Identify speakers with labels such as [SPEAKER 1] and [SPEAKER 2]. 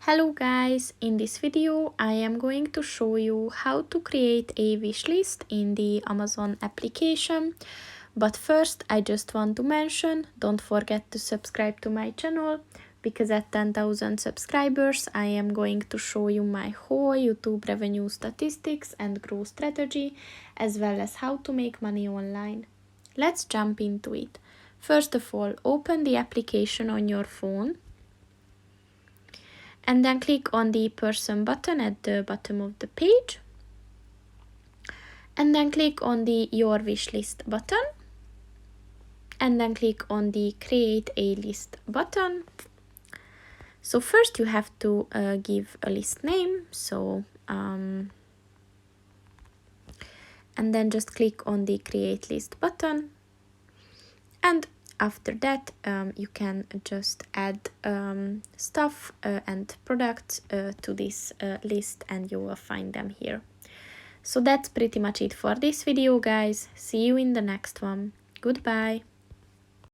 [SPEAKER 1] Hello guys, in this video I am going to show you how to create a wish list in the Amazon application. But first I just want to mention, don't forget to subscribe to my channel, because at 10,000 subscribers I am going to show you my whole YouTube revenue statistics and growth strategy, as well as how to make money online. Let's jump into it. First of all, open the application on your phone. And then click on the person button at the bottom of the page. And then click on the your wish list button. And then click on the create a list button. So first you have to give a list name. And then just click on the create list button. And after that, you can just add stuff and products to this list, and you will find them here. So that's pretty much it for this video, guys. See you in the next one. Goodbye.